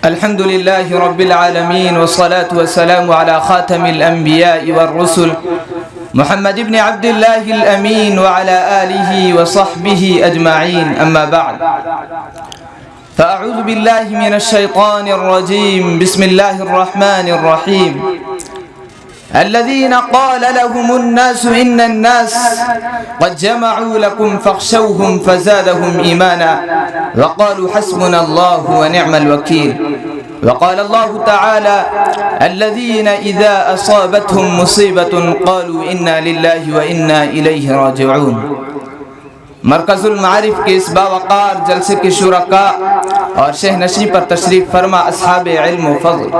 الحمد لله رب العالمين والصلاة والسلام على خاتم الأنبياء والرسل محمد بن عبد الله الأمين وعلى آله وصحبه أجمعين، أما بعد، فأعوذ بالله من الشيطان الرجيم. بسم الله الرحمن الرحيم. الذين قال لهم الناس إن الناس قد جمعوا لكم فاخشوهم فزادهم إيمانا وقالوا حسبنا الله ونعم الوكيل. وقال الله تعالى: الذين إذا أصابتهم مصيبة قالوا إنا لله وإنا إليه راجعون. مرکز المعارف کے اس باوقار جلسے کے شرکاء اور شہ نشین پر تشریف فرما اصحاب علم و فضل،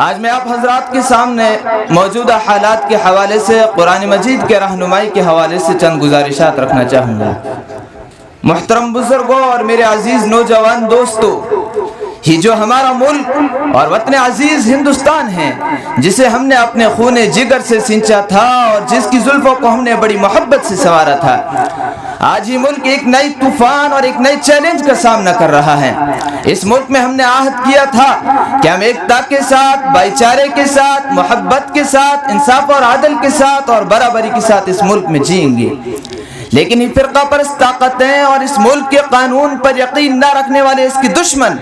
آج میں آپ حضرات کے سامنے موجودہ حالات کے حوالے سے قرآن مجید کے رہنمائی کے حوالے سے چند گزارشات رکھنا چاہوں گا. محترم بزرگوں اور میرے عزیز نوجوان دوستو، یہ جو ہمارا ملک اور وطن عزیز ہندوستان ہے، جسے ہم نے اپنے خون جگر سے سینچا تھا اور جس کی زلفوں کو ہم نے بڑی محبت سے سنوارا تھا، آج یہ ملک ایک نئی طوفان اور ایک نئی چیلنج کا سامنا کر رہا ہے. اس ملک میں ہم نے عہد کیا تھا کہ ہم ایکتا کے ساتھ، بھائی چارے کے ساتھ، محبت کے ساتھ، انصاف اور عدل کے ساتھ اور برابری کے ساتھ اس ملک میں جئیں گے. لیکن یہ فرقہ پرست طاقتیں اور اس ملک کے قانون پر یقین نہ رکھنے والے اس کے دشمن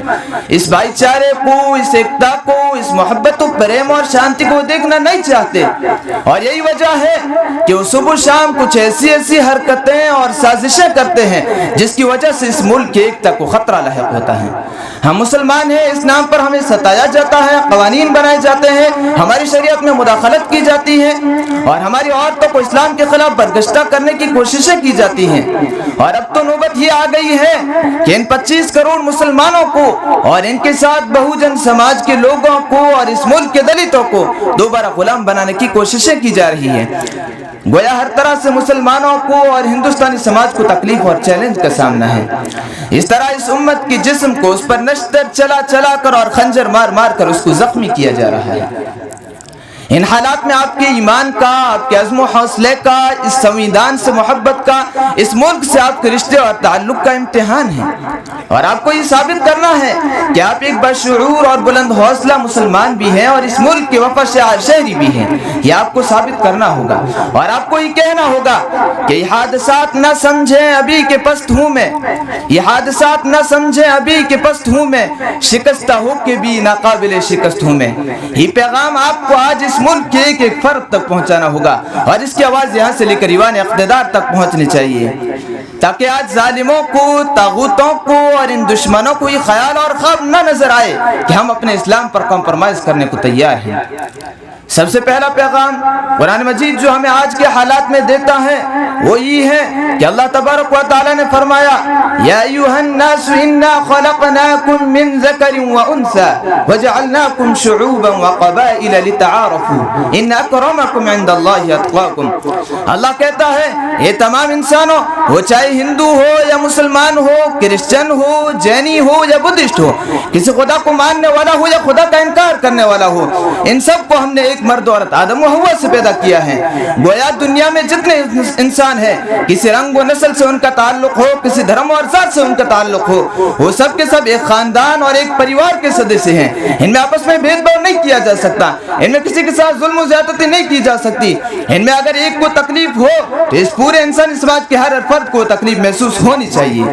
اس بھائی چارے کو، اس ایکتا کو، اس محبت و پریم اور شانتی کو دیکھنا نہیں چاہتے. اور یہی وجہ ہے کہ وہ صبح شام کچھ ایسی حرکتیں اور سازشیں کرتے ہیں جس کی وجہ سے اس ملک کے ایکتا کو خطرہ لاحق ہوتا ہے. ہم مسلمان ہیں، اس نام پر ہمیں ستایا جاتا ہے، قوانین بنائے جاتے ہیں، ہماری شریعت میں مداخلت کی جاتی ہے اور ہماری عورتوں کو اسلام کے خلاف برگشتہ کرنے کی کوششیں کی جاتی ہیں. اور اب تو نوبت یہ آ گئی ہے کہ ان 25 کروڑ مسلمانوں کو اور ان کے ساتھ بہوجن سماج کے لوگوں کو اور اس ملک کے دلتوں کو دوبارہ غلام بنانے کی کوششیں کی جا رہی ہیں. گویا ہر طرح سے مسلمانوں کو اور ہندوستانی سماج کو تکلیف اور چیلنج کا سامنا ہے. اس طرح اس امت کی جسم کو اس پر نشتر چلا کر اور خنجر مار کر اس کو زخمی کیا جا رہا ہے. ان حالات میں آپ کے ایمان کا، آپ کے عزم و حوصلے کا، اس سنویدان سے محبت کا، اس ملک سے آپ کے رشتے اور تعلق کا امتحان ہے. اور آپ کو یہ ثابت کرنا ہے کہ آپ ایک بشعور اور بلند حوصلہ مسلمان بھی ہیں اور اس ملک کے وفا شعار شہری بھی ہیں. یہ آپ کو ثابت کرنا ہوگا اور آپ کو یہ کہنا ہوگا کہ یہ حادثات نہ سمجھیں ابھی کہ پست ہوں میں، یہ حادثات نہ سمجھیں ابھی کہ پست ہوں میں، شکستہ ہو کے بھی ناقابل شکست ہوں میں. یہ پیغام آپ کو آج اس ملک کے ایک فرد تک پہنچانا ہوگا اور اس کی آواز یہاں سے لے کر ایوان اقتدار تک پہنچنی چاہیے، تاکہ آج ظالموں کو، طاغوتوں کو اور ان دشمنوں کو یہ خیال اور خواب نہ نظر آئے کہ ہم اپنے اسلام پر کمپرمائز کرنے کو تیار ہیں. سب سے پہلا پیغام قرآن مجید جو ہمیں آج کے حالات میں دیتا ہے وہ یہ ہے کہ اللہ تبارک و تعالی نے فرمایا: یا ایھا الناس انا خلقناکم من ذکر و انثی وجعلناکم شعوبا وقبائل لتعارفوا ان اکرمکم عند اللہ اتقاکم. اللہ کہتا ہے یہ تمام انسانوں، وہ چاہے ہندو ہو یا مسلمان ہو، کرسچن ہو، جینی ہو یا بدھسٹ ہو، کسی خدا کو ماننے والا ہو یا خدا کا انکار کرنے والا ہو، ان سب کو ہم نے ایک مرد عورت آدم و حوا سے پیدا کیا ہے. گویا دنیا میں جتنے انسان ہیں، کسی رنگ و نسل سے ان کا تعلق ہو، کسی دھرم اور ذات سے ان کا تعلق ہو، وہ سب کے سب ایک خاندان اور ایک پریوار کے سدسیہ ہیں. ان میں آپس میں بھید بھاؤ نہیں کیا جا سکتا، ان میں کسی کے ساتھ ظلم و زیادتی نہیں کی جا سکتی. ان میں اگر ایک کو تکلیف ہو تو اس پورے انسانی سماج کے ہر فرد کو تکلیف محسوس ہونی چاہیے.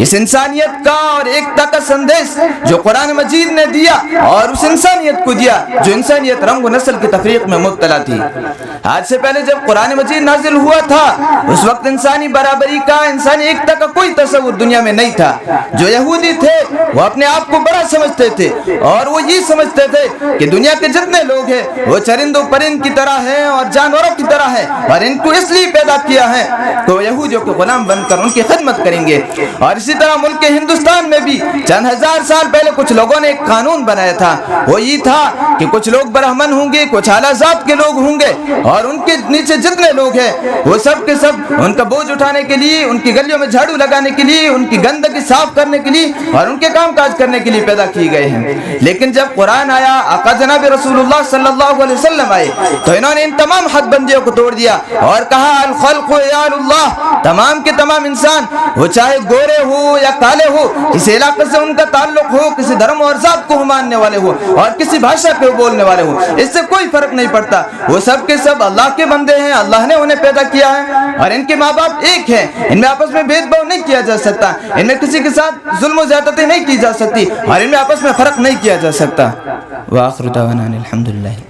اس انسانیت کا اور ایکتا کا سندیش جو قرآن مجید نے دیا اور اس انسانیت کو دیا جو انسانیت رنگ و نسل کی تفریق میں مبتلا تھی. آج سے پہلے جب قرآن مجید نازل ہوا تھا اس وقت انسانی برابری کا، انسانی ایکتا کا کوئی تصور دنیا میں نہیں تھا. جو یہودی تھے وہ اپنے آپ کو بڑا سمجھتے تھے اور وہ یہ سمجھتے تھے کہ دنیا کے جتنے لوگ ہیں وہ چرند و پرند کی طرح ہیں اور جانوروں کی طرح ہیں اور ان کو اس لیے پیدا کیا ہے کہ وہ یہودیوں کے غلام بن کر ان کی خدمت کریں گے. اور اسی طرح ملک ہندوستان میں بھی چند ہزار سال پہلے کچھ لوگوں نے ایک قانون بنایا تھا. وہ یہ تھا کہ کچھ لوگ برہمن ہوں گے، کچھ اعلیٰ ذات کے لوگ ہوں گے اور ان کے نیچے جتنے لوگ ہیں وہ سب کے سب ان کا بوجھ اٹھانے کے لیے، ان کی گلیوں میں جھاڑو لگانے کے لیے، ان کی گندگی صاف کرنے کے لیے اور ان کے کام کاج کرنے کے لیے پیدا کیے گئے ہیں. لیکن جب قرآن آیا، آقا جناب رسول اللہ صلی اللہ علیہ وسلم آئے تو انہوں نے ان تمام حد بندیوں کو توڑ دیا اور کہا: الخلق عیال اللہ، تمام کے تمام انسان وہ چاہے گورے ہو یا کالے ہو، کسی علاقے سے ان کا تعلق ہو، کسی دھرم اور ذات کو ماننے والے ہو اور کسی بھاشا پہ بولنے والے ہو، اس سے کوئی فرق نہیں پڑتا، وہ سب کے سب اللہ کے بندے ہیں، اللہ نے انہیں پیدا کیا ہے اور ان کے ماں باپ ایک ہیں، ان میں آپس میں بھید بھاؤ نہیں کیا جا سکتا، ان میں کسی کے ساتھ ظلم و زیادتی نہیں کی جا سکتی اور ان میں آپس میں فرق نہیں کیا جا سکتا۔ وآخر دعوانا الحمدللہ۔